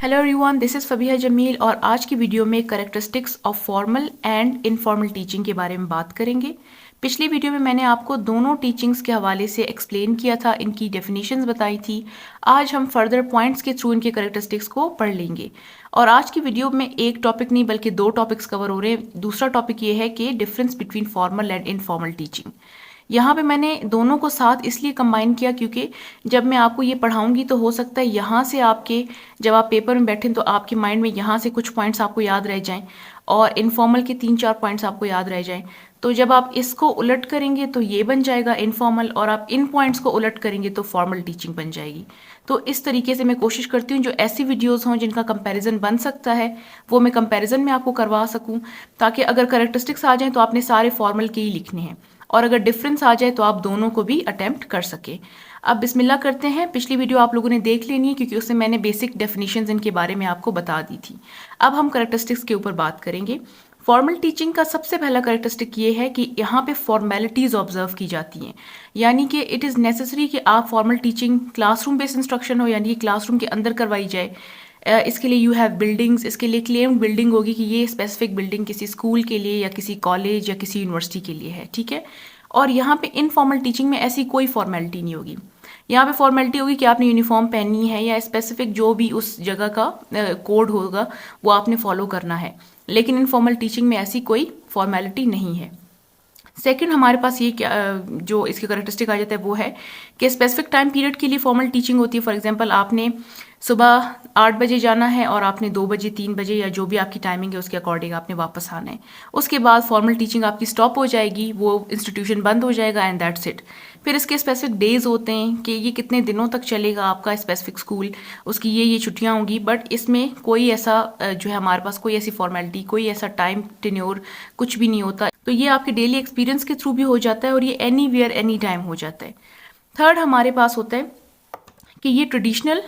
Hello everyone, this is Fabiha Jameel और आज की वीडियो में characteristics of formal and informal teaching के बारे में बात करेंगे। पिछली वीडियो में मैंने आपको दोनों टीचिंग्स के हवाले से एक्सप्लेन किया था, इनकी डेफिनेशंस बताई थी। आज हम फर्दर पॉइंट्स के थ्रू इनके करेक्टरिस्टिक्स को पढ़ लेंगे। और आज की वीडियो में एक टॉपिक नहीं बल्कि दो टॉपिक्स कवर हो रहे हैं। दूसरा टॉपिक ये है कि difference between formal and informal teaching. यहाँ पे मैंने दोनों को साथ इसलिए कंबाइन किया क्योंकि जब मैं आपको ये पढ़ाऊंगी तो हो सकता है यहाँ से आपके जब आप पेपर में बैठें तो आपके माइंड में यहाँ से कुछ पॉइंट्स आपको याद रह जाएं और इनफॉर्मल के 3-4 पॉइंट्स आपको याद रह जाएं। तो जब आप इसको उलट करेंगे तो ये बन जाएगा इनफॉर्मल और आप इन पॉइंट्स को उलट करेंगे तो फॉर्मल टीचिंग बन जाएगी। तो इस तरीके से मैं कोशिश करती हूँ जो ऐसी वीडियोस हों जिनका कंपैरिजन बन सकता है वो मैं कंपैरिजन में आपको करवा सकूँ, ताकि अगर करेक्टरिस्टिक्स आ जाएं तो आपने सारे फॉर्मल के ही लिखने हैं और अगर डिफरेंस आ जाए तो आप दोनों को भी अटेम्प्ट कर सके। अब बिस्मिल्लाह करते हैं। पिछली वीडियो आप लोगों ने देख लेनी है क्योंकि उसमें मैंने बेसिक डेफिनेशंस इनके बारे में आपको बता दी थी। अब हम करेक्टरिस्टिक्स के ऊपर बात करेंगे। फॉर्मल टीचिंग का सबसे पहला करेक्टरिस्टिक ये है कि यहाँ पे फॉर्मेलिटीज ऑब्जर्व की जाती हैं, यानी कि इट इज़ नेसेसरी कि आप formal teaching classroom based instruction हो, यानी कि क्लासरूम के अंदर करवाई जाए। इसके लिए यू हैव बिल्डिंग्स, इसके लिए क्लेम्ड बिल्डिंग होगी कि ये स्पेसिफिक बिल्डिंग किसी स्कूल के लिए या किसी कॉलेज या किसी यूनिवर्सिटी के लिए है, ठीक है। और यहाँ पे इनफॉर्मल टीचिंग में ऐसी कोई फॉर्मेलिटी नहीं होगी। यहाँ पे फॉर्मेलिटी होगी कि आपने यूनिफॉर्म पहननी है या स्पेसिफिक जो भी उस जगह का कोड होगा वो आपने फॉलो करना है, लेकिन इनफॉर्मल टीचिंग में ऐसी कोई फॉर्मेलिटी नहीं है। सेकंड हमारे पास ये क्या जो इसके करेक्टरिस्टिक आ जाता है वो है कि स्पेसिफिक टाइम पीरियड के लिए फॉर्मल टीचिंग होती है। फॉर एग्जांपल आपने सुबह 8 बजे जाना है और आपने 2 बजे 3 बजे या जो भी आपकी टाइमिंग है उसके अकॉर्डिंग आपने वापस आना है। उसके बाद फॉर्मल टीचिंग आपकी स्टॉप हो जाएगी, वो इंस्टीट्यूशन बंद हो जाएगा एंड दैट्स इट। फिर इसके स्पेसिफिक डेज होते हैं कि ये कितने दिनों तक चलेगा आपका स्पेसिफिक स्कूल, उसकी ये छुट्टियां होंगी, बट इसमें कोई ऐसा जो है हमारे पास कोई ऐसी फॉर्मेलिटी, कोई ऐसा टाइम टेन्योर कुछ भी नहीं होता। तो ये आपके डेली एक्सपीरियंस के थ्रू भी हो जाता है और ये एनी वेयर एनी टाइम हो जाता है। थर्ड हमारे पास होता है कि ये traditional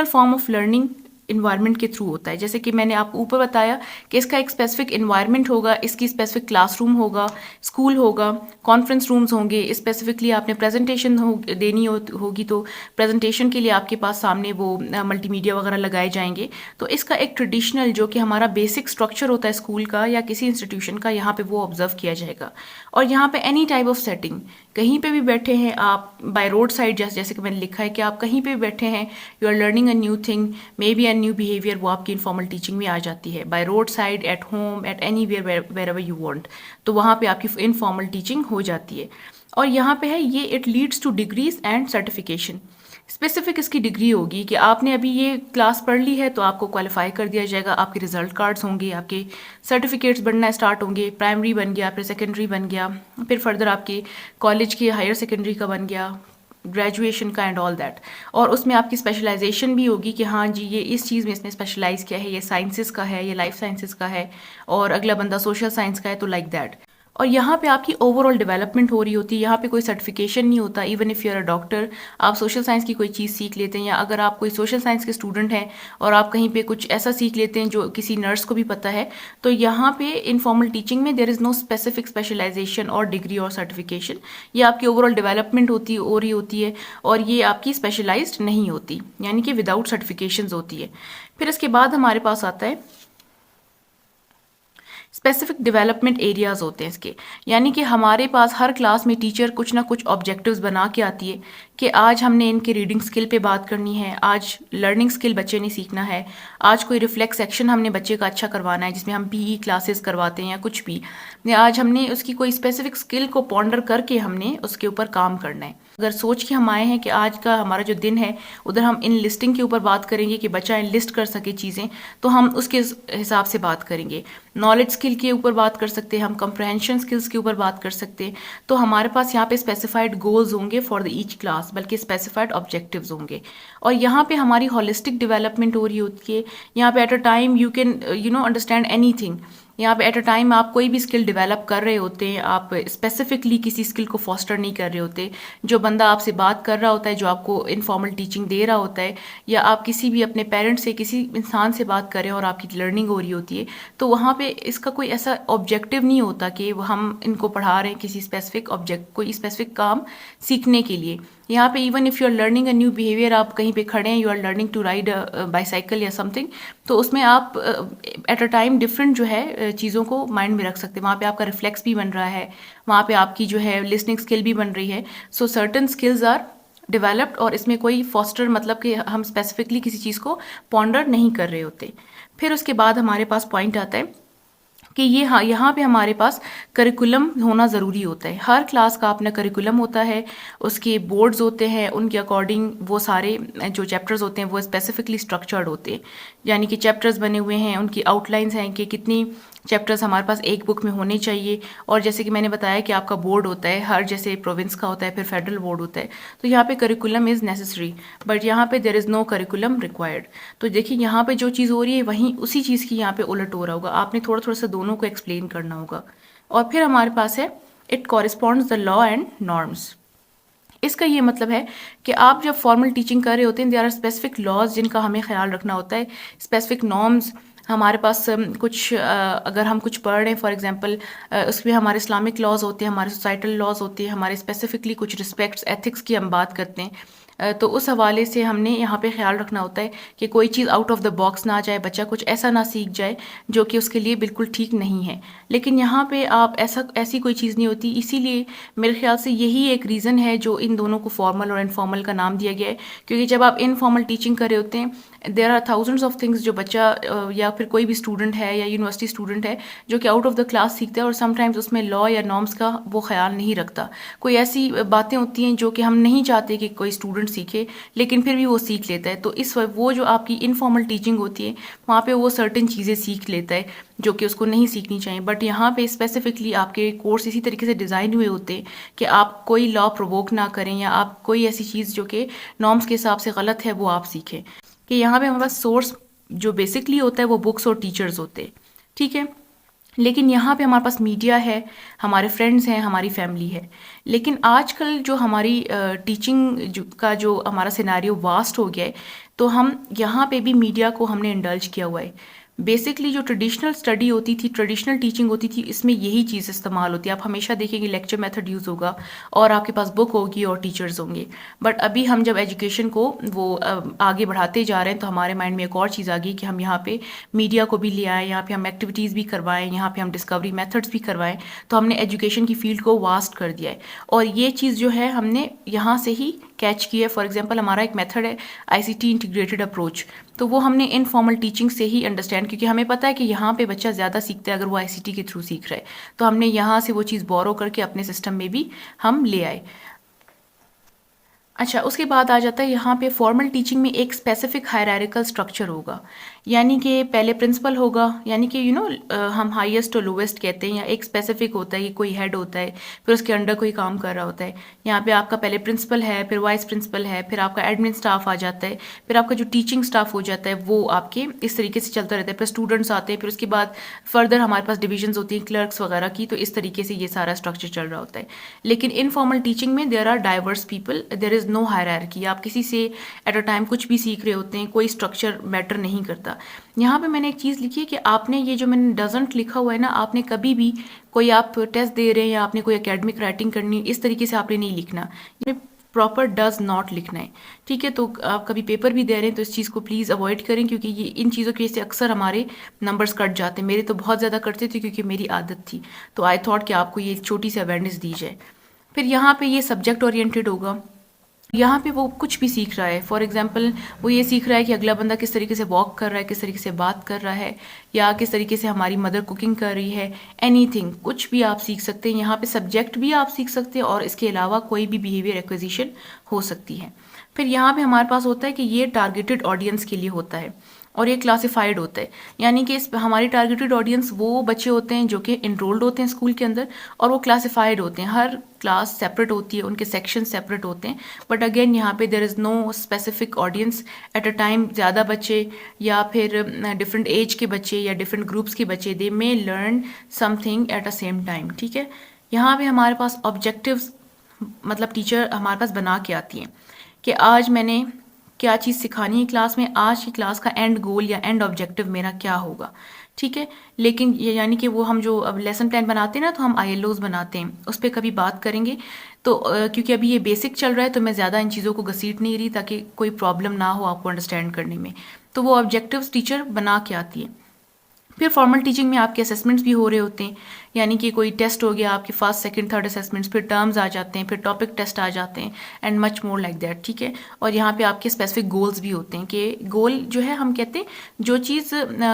form of learning environment के थ्रू होता है। जैसे कि मैंने आपको ऊपर बताया कि इसका एक स्पेसिफिक इन्वायरमेंट होगा, इसकी स्पेसिफिक क्लासरूम होगा, स्कूल होगा, कॉन्फ्रेंस रूम्स होंगे। स्पेसिफिकली आपने प्रेजेंटेशन देनी होगी तो प्रेजेंटेशन के लिए आपके पास सामने वो मल्टीमीडिया वगैरह लगाए जाएंगे। तो इसका एक ट्रेडिशनल जो कि हमारा बेसिक स्ट्रक्चर होता है स्कूल का या किसी इंस्टीट्यूशन का, यहाँ पे वो ऑब्जर्व किया जाएगा। और यहाँ पे एनी टाइप ऑफ सेटिंग, कहीं पे भी बैठे हैं आप, बाय रोड साइड, जैसे कि मैंने लिखा है कि आप कहीं पे भी बैठे हैं, you are learning a new thing, maybe a new behaviour, वो आपकी इनफॉर्मल टीचिंग में आ जाती है। By road side, at home, at anywhere ever you want, तो वहाँ पे आपकी इनफॉर्मल टीचिंग हो जाती है। और यहाँ पे है ये it leads two degrees and certification. Specific इसकी डिग्री होगी कि आपने अभी ये क्लास पढ़ ली है तो आपको क्वालिफाई कर दिया जाएगा, आपके रिजल्ट कार्ड्स होंगे, आपके सर्टिफिकेट्स बनना स्टार्ट होंगे। प्राइमरी बन गया, फिर सेकेंडरी बन गया, फिर फर्दर आपके कॉलेज के हायर सेकेंडरी का बन गया, ग्रेजुएशन का एंड ऑल दैट। और उसमें आपकी स्पेशलाइजेशन भी होगी कि हाँ जी ये इस चीज़ में इसने स्पेशलाइज किया है, ये साइंसेस का है, ये लाइफ साइंसेस का है, और अगला बंदा सोशल साइंस का है, तो लाइक दैट। और यहाँ पे आपकी ओवरऑल डेवलपमेंट हो रही होती है। यहाँ पे कोई सर्टिफिकेशन नहीं होता। Even if you are a doctor, आप सोशल साइंस की कोई चीज़ सीख लेते हैं, या अगर आप कोई सोशल साइंस के स्टूडेंट हैं और आप कहीं पे कुछ ऐसा सीख लेते हैं जो किसी नर्स को भी पता है, तो यहाँ पे इनफॉर्मल टीचिंग में there is no specific specialisation और डिग्री और सर्टिफिकेशन। ये आपकी ओवरऑल डेवलपमेंट हो रही होती है और ये आपकी स्पेशलाइज्ड नहीं होती, यानी कि विदाउट सर्टिफिकेशन होती है। फिर इसके बाद हमारे पास आता है स्पेसिफिक डेवलपमेंट एरियाज होते हैं इसके, यानी कि हमारे पास हर क्लास में टीचर कुछ ना कुछ ऑब्जेक्टिव्स बना के आती है कि आज हमने इनके रीडिंग स्किल पे बात करनी है, आज लर्निंग स्किल बच्चे ने सीखना है, आज कोई रिफ्लेक्स सेक्शन हमने बच्चे का अच्छा करवाना है जिसमें हम पीई क्लासेस करवाते हैं या कुछ भी, या आज हमने उसकी कोई स्पेसिफिक स्किल को पॉन्डर करके हमने उसके ऊपर काम करना है। अगर सोच के हम आए हैं कि आज का हमारा जो दिन है उधर हम इन लिस्टिंग के ऊपर बात करेंगे कि बच्चा इन लिस्ट कर सके चीज़ें, तो हम उसके हिसाब से बात करेंगे। नॉलेज स्किल के ऊपर बात कर सकते हैं, हम कंप्रहेंशन स्किल्स के ऊपर बात कर सकते हैं। तो हमारे पास यहाँ पे स्पेसिफाइड गोल्स होंगे फॉर द ईच क्लास, बल्कि स्पेसिफाइड ऑब्जेक्टिव्स होंगे। और यहाँ पे हमारी होलिस्टिक डेवलपमेंट हो रही होती है। यहाँ पे eight a time you can understand anything. यहाँ पे एट अ टाइम आप कोई भी स्किल डेवलप कर रहे होते हैं, आप स्पेसिफिकली किसी स्किल को फॉस्टर नहीं कर रहे होते। जो बंदा आपसे बात कर रहा होता है, जो आपको इनफॉर्मल टीचिंग दे रहा होता है, या आप किसी भी अपने पेरेंट्स से, किसी इंसान से बात कर रहे हैं और आपकी लर्निंग हो रही होती है, तो वहाँ पे इसका कोई ऐसा ऑब्जेक्टिव नहीं होता कि हम इनको पढ़ा रहे हैं किसी स्पेसिफिक ऑब्जेक्ट, कोई स्पेसिफिक काम सीखने के लिए। यहाँ पे even if you are learning a new behaviour, आप कहीं पे खड़े हैं, you are learning to ride bicycle या समथिंग, तो उसमें आप एट अ टाइम डिफरेंट जो है चीज़ों को माइंड में रख सकते हैं। वहाँ पे आपका रिफ्लेक्स भी बन रहा है, वहाँ पे आपकी जो है लिसनिंग स्किल भी बन रही है। So certain skills are developed, और इसमें कोई फॉस्टर मतलब कि हम स्पेसिफिकली किसी चीज़ को पॉन्डर नहीं कर रहे होते। फिर उसके बाद हमारे पास पॉइंट आता है कि ये, हाँ, यहाँ पे हमारे पास करिकुलम होना ज़रूरी होता है। हर क्लास का अपना करिकुलम होता है, उसके बोर्ड्स होते हैं, उनके अकॉर्डिंग वो सारे जो चैप्टर्स होते हैं वो स्पेसिफिकली स्ट्रक्चर्ड होते हैं। यानी कि चैप्टर्स बने हुए हैं, उनकी आउटलाइंस हैं कि कितनी चैप्टर्स हमारे पास एक बुक में होने चाहिए। और जैसे कि मैंने बताया कि आपका बोर्ड होता है, हर जैसे प्रोविंस का होता है, फिर फेडरल बोर्ड होता है, तो यहाँ पे करिकुलम इज़ नेसेसरी, बट यहाँ पे there is no curriculum required. तो देखिए यहाँ पे जो चीज़ हो रही है वहीं उसी चीज़ की यहाँ पे उलट हो रहा होगा। आपने थोड़ा थोड़ा सा दोनों को एक्सप्लेन करना होगा। और फिर हमारे पास है it corresponds the law and norms. इसका ये मतलब है कि आप जब फॉर्मल टीचिंग कर रहे होते हैं, देयर आर स्पेसिफिक लॉज जिनका हमें ख्याल रखना होता है, स्पेसिफिक नॉर्म्स हमारे पास। कुछ अगर हम कुछ पढ़ रहे हैं फॉर एग्जांपल, उसमें हमारे इस्लामिक लॉज होते हैं, हमारे सोसाइटल लॉज होते हैं, हमारे स्पेसिफिकली कुछ रिस्पेक्ट्स एथिक्स की हम बात करते हैं। तो उस हवाले से हमने यहाँ पे ख्याल रखना होता है कि कोई चीज़ आउट ऑफ द बॉक्स ना आ जाए, बच्चा कुछ ऐसा ना सीख जाए जो कि उसके लिए बिल्कुल ठीक नहीं है। लेकिन यहाँ पे आप ऐसी कोई चीज़ नहीं होती, इसीलिए मेरे ख्याल से यही एक रीज़न है जो इन दोनों को फॉर्मल और इनफॉर्मल का नाम दिया गया है। क्योंकि जब आप इनफॉर्मल टीचिंग कर रहे होते हैं, there are thousands of things जो बच्चा या फिर कोई भी स्टूडेंट है या यूनिवर्सिटी स्टूडेंट है जो कि आउट ऑफ द क्लास सीखता है, और समटाइम्स उसमें लॉ या नॉर्म्स का वो ख्याल नहीं रखता। कोई ऐसी बातें होती हैं जो कि हम नहीं चाहते कि कोई स्टूडेंट सीखे, लेकिन फिर भी वो सीख लेता है। तो इस वो जो आपकी इनफॉर्मल टीचिंग होती है, वहाँ पे वो सर्टेन चीज़ें सीख लेता है जो कि उसको नहीं सीखनी चाहिए। बट यहाँ पे स्पेसिफिकली आपके कोर्स इसी तरीके से डिज़ाइन हुए होते हैं कि आप कोई लॉ प्रोवोक ना करें, या आप कोई ऐसी चीज़ जो कि नॉर्म्स के हिसाब से गलत है वो आप सीखें। कि यहाँ पे हमारे पास सोर्स जो बेसिकली होता है वो बुक्स और टीचर्स होते हैं, ठीक है। लेकिन यहाँ पे हमारे पास मीडिया है, हमारे फ्रेंड्स हैं, हमारी फैमिली है। लेकिन आजकल जो हमारी टीचिंग का जो हमारा सिनारियो वास्ट हो गया है, तो हम यहाँ पे भी मीडिया को हमने इंडल्ज किया हुआ है। बेसिकली जो ट्रेडिशनल स्टडी होती थी, ट्रेडिशनल टीचिंग होती थी, इसमें यही चीज़ इस्तेमाल होती है। आप हमेशा देखेंगे लेक्चर मेथड यूज़ होगा और आपके पास बुक होगी और टीचर्स होंगे। बट अभी हम जब एजुकेशन को वो आगे बढ़ाते जा रहे हैं, तो हमारे माइंड में एक और चीज़ आ गई कि हम यहाँ पे मीडिया को भी ले आएँ, यहाँ पे हम एक्टिविटीज़ भी करवाएं, यहाँ पे हम डिस्कवरी मेथड्स भी करवाएं। तो हमने एजुकेशन की फील्ड को वास्ट कर दिया है, और ये चीज़ जो है हमने यहाँ से ही कैच की है। फॉर एग्जांपल हमारा एक मेथड है आईसीटी इंटीग्रेटेड अप्रोच, तो वो हमने इनफॉर्मल टीचिंग से ही अंडरस्टैंड, क्योंकि हमें पता है कि यहाँ पे बच्चा ज़्यादा सीखता है अगर वो आईसीटी के थ्रू सीख रहा है, तो हमने यहाँ से वो चीज़ बोरो करके अपने सिस्टम में भी हम ले आए। अच्छा, उसके बाद आ जाता है यहाँ पे फॉर्मल टीचिंग में एक स्पेसिफिक हायरार्किकल स्ट्रक्चर होगा। यानी कि पहले प्रिंसिपल होगा, यानी कि हम हाईएस्ट और लोवेस्ट कहते हैं, या एक स्पेसिफिक होता है कि कोई हेड होता है, फिर उसके अंडर कोई काम कर रहा होता है। यहाँ पे आपका पहले प्रिंसिपल है, फिर वाइस प्रिंसिपल है, फिर आपका एडमिन स्टाफ आ जाता है, फिर आपका जो टीचिंग स्टाफ हो जाता है वो आपके इस तरीके से चलता रहता है। फिर स्टूडेंट्स आते हैं, फिर उसके बाद फर्दर हमारे पास डिविजन्स होती हैं क्लर्क्स वगैरह की। तो इस तरीके से ये सारा स्ट्रक्चर चल रहा होता है। लेकिन इनफॉर्मल टीचिंग में there are diverse people, there is no hierarchy. आप किसी से एट अ टाइम कुछ भी सीख रहे होते हैं, कोई स्ट्रक्चर मैटर नहीं करता। यहाँ पे मैंने एक चीज़ लिखी है कि आपने ये जो मैंने डजंट लिखा हुआ है ना, आपने कभी भी कोई आप टेस्ट दे रहे हैं या आपने कोई एकेडमिक राइटिंग करनी है, इस तरीके से आपने नहीं लिखना, ये प्रॉपर डज नॉट लिखना है, ठीक है। तो आप कभी पेपर भी दे रहे हैं तो इस चीज़ को प्लीज़ अवॉइड करें, क्योंकि ये इन चीज़ों की वजह से अक्सर हमारे नंबर्स कट जाते हैं। मेरे तो बहुत ज़्यादा कटते थे क्योंकि मेरी आदत थी। तो आई थॉट कि आपको ये छोटी सी अवेयरनेस दी जाए। फिर यहाँ पे ये सब्जेक्ट ओरिएंटेड होगा। यहाँ पे वो कुछ भी सीख रहा है, फॉर एग्जाम्पल वो ये सीख रहा है कि अगला बंदा किस तरीके से वॉक कर रहा है, किस तरीके से बात कर रहा है, या किस तरीके से हमारी मदर कुकिंग कर रही है। एनीथिंग, कुछ भी आप सीख सकते हैं। यहाँ पे सब्जेक्ट भी आप सीख सकते हैं और इसके अलावा कोई भी बिहेवियर एक्विजिशन हो सकती है। फिर यहाँ पे हमारे पास होता है कि ये टारगेटेड ऑडियंस के लिए होता है और ये क्लासिफाइड होता है। यानी कि इस हमारी टारगेटेड ऑडियंस वो बच्चे होते हैं जो कि इनरोल्ड होते हैं स्कूल के अंदर, और वो क्लासिफाइड होते हैं। हर क्लास सेपरेट होती है, उनके सेक्शन सेपरेट होते हैं। बट अगेन यहाँ पे there is no specific audience at a time. ज़्यादा बच्चे या फिर डिफरेंट एज के बच्चे या डिफरेंट ग्रुप्स के बच्चे, they may learn something at a same time, ठीक है। यहाँ पे हमारे पास ऑब्जेक्टिव्स मतलब टीचर हमारे पास बना के आती हैं कि आज मैंने क्या चीज़ सिखानी है क्लास में, आज की क्लास का एंड गोल या एंड ऑब्जेक्टिव मेरा क्या होगा, ठीक है। लेकिन ये यानी कि वो हम जो अब लेसन प्लान बनाते हैं ना, तो हम ILOs बनाते हैं, उस पर कभी बात करेंगे। तो क्योंकि अभी ये बेसिक चल रहा है तो मैं ज़्यादा इन चीज़ों को घसीट नहीं रही ताकि कोई प्रॉब्लम ना हो आपको अंडरस्टैंड करने में। तो वो ऑब्जेक्टिव्स टीचर बना के आती है। फिर फॉर्मल टीचिंग में आपके असेसमेंट्स भी हो रहे होते हैं, यानी कि कोई टेस्ट हो गया आपके फर्स्ट सेकंड थर्ड असेसमेंट्स, फिर टर्म्स आ जाते हैं, फिर टॉपिक टेस्ट आ जाते हैं and much more like that, ठीक है। और यहाँ पे आपके स्पेसिफिक गोल्स भी होते हैं कि गोल जो है हम कहते हैं जो चीज़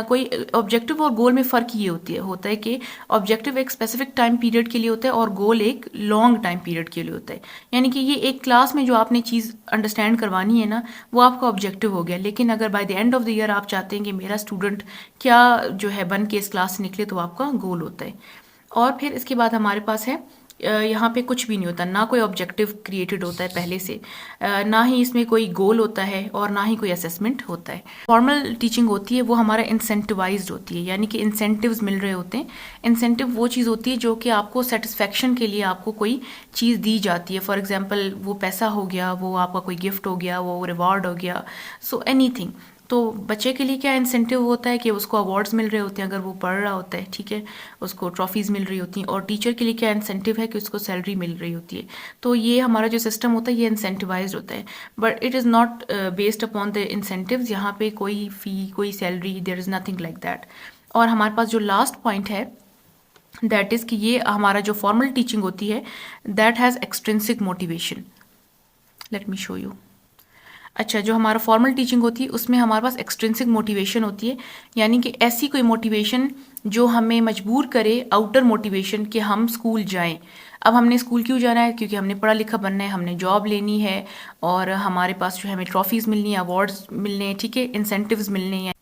कोई ऑब्जेक्टिव और गोल में फ़र्क ये होता है कि ऑब्जेक्टिव एक स्पेसिफिक टाइम पीरियड के लिए होता है और गोल एक लॉन्ग टाइम पीरियड के लिए होता है। यानी कि ये एक क्लास में जो आपने चीज़ अंडरस्टैंड करवानी है ना, वो आपका ऑब्जेक्टिव हो गया। लेकिन अगर by the end of the year आप चाहते हैं कि मेरा स्टूडेंट क्या जो है बन के इस क्लास से निकले, तो आपका गोल होता है। और फिर इसके बाद हमारे पास है यहाँ पे कुछ भी नहीं होता, ना कोई ऑब्जेक्टिव क्रिएटेड होता है पहले से, ना ही इसमें कोई गोल होता है और ना ही कोई असेसमेंट होता है। फॉर्मल टीचिंग होती है वो हमारा इंसेंटिवाइज्ड होती है, यानी कि इंसेंटिव्स मिल रहे होते हैं। इंसेंटिव वो चीज़ होती है जो कि आपको सेटिस्फेक्शन के लिए आपको कोई चीज़ दी जाती है। फॉर एग्जांपल वो पैसा हो गया, वो आपका कोई गिफ्ट हो गया, वो रिवॉर्ड हो गया, सो एनीथिंग। तो बच्चे के लिए क्या इंसेंटिव होता है कि उसको अवार्ड्स मिल रहे होते हैं अगर वो पढ़ रहा होता है, ठीक है, उसको ट्रॉफीज़ मिल रही होती हैं। और टीचर के लिए क्या इंसेंटिव है कि उसको सैलरी मिल रही होती है। तो ये हमारा जो सिस्टम होता है ये इंसेंटिवाइज्ड होता है, but it is not based upon the incentives. यहाँ पे कोई फ़ी, कोई salary, there is nothing like that. और हमारे पास जो लास्ट पॉइंट है दैट इज़ कि ये हमारा जो फॉर्मल टीचिंग होती है that has extrinsic motivation. Let me show you. अच्छा, जो हमारा फॉर्मल टीचिंग होती है उसमें हमारे पास एक्सट्रिंसिक मोटिवेशन होती है, यानी कि ऐसी कोई मोटिवेशन जो हमें मजबूर करे, आउटर मोटिवेशन कि हम स्कूल जाएं। अब हमने स्कूल क्यों जाना है? क्योंकि हमने पढ़ा लिखा बनना है, हमने जॉब लेनी है और हमारे पास जो है हमें ट्रॉफीज़ मिलनी है, अवार्ड्स मिलने हैं, ठीक है, इंसेंटिव्स मिलने हैं।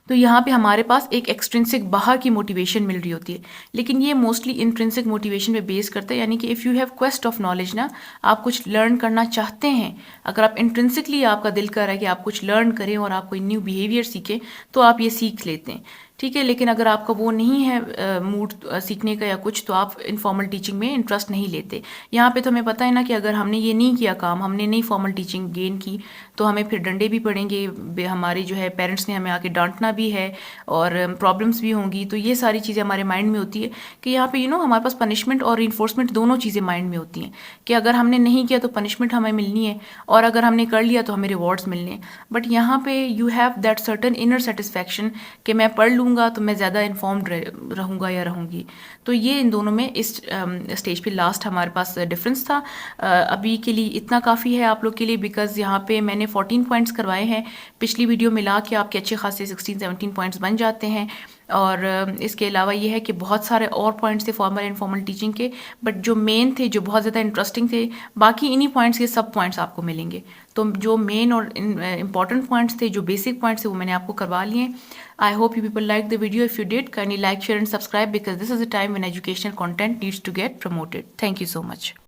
तो यहाँ पे हमारे पास एक एक्सट्रिंसिक बाहर की मोटिवेशन मिल रही होती है। लेकिन ये मोस्टली इंट्रिंसिक मोटिवेशन पे बेस करता है, यानी कि if you have quest of knowledge ना, आप कुछ लर्न करना चाहते हैं, अगर आप इंट्रिंसिकली आपका दिल कर रहा है कि आप कुछ लर्न करें और आप कोई न्यू बिहेवियर सीखें, तो आप ये सीख लेते हैं, ठीक है। लेकिन अगर आपका वो नहीं है मूड सीखने का या कुछ, तो आप इनफॉर्मल टीचिंग में इंटरेस्ट नहीं लेते। यहाँ पे तो हमें पता है ना कि अगर हमने ये नहीं किया काम, हमने नहीं फॉर्मल टीचिंग गेन की, तो हमें फिर डंडे भी पड़ेंगे, हमारे जो है पेरेंट्स ने हमें आके डांटना भी है और प्रॉब्लम्स भी होंगी। तो ये सारी चीज़ें हमारे माइंड में होती है कि यहाँ पे हमारे पास पनिशमेंट और इन्फोर्समेंट दोनों चीज़ें माइंड में होती हैं कि अगर हमने नहीं किया तो पनिशमेंट हमें मिलनी है और अगर हमने कर लिया तो हमें रिवॉर्ड्स मिलने हैं। बट यहाँ पे you have that certain inner satisfaction कि मैं पढ़ लूँगा तो मैं ज़्यादा इन्फॉर्म्ड रहूँगा या रहूँगी। तो ये इन दोनों में इस स्टेज पे लास्ट हमारे पास डिफरेंस था। अभी के लिए इतना काफ़ी है आप लोग के लिए, बिकॉज यहाँ पे मैंने 14 पॉइंट्स करवाए हैं, पिछली वीडियो मिला के आपके अच्छे खासे 16-17 पॉइंट्स बन जाते हैं। और इसके अलावा ये है कि बहुत सारे और पॉइंट्स थे फॉर्मल इनफॉर्मल टीचिंग के, बट जो मेन थे, जो बहुत ज़्यादा इंटरेस्टिंग थे, बाकी इन्हीं पॉइंट्स के सब पॉइंट्स आपको मिलेंगे। तो जो मेन और इंपॉर्टेंट पॉइंट्स थे, जो बेसिक पॉइंट्स थे, वो मैंने आपको करवा लिए हैं। I hope you people like the video. If you did, kindly like, share and subscribe because this is the time when educational content needs to get promoted. Thank you so much.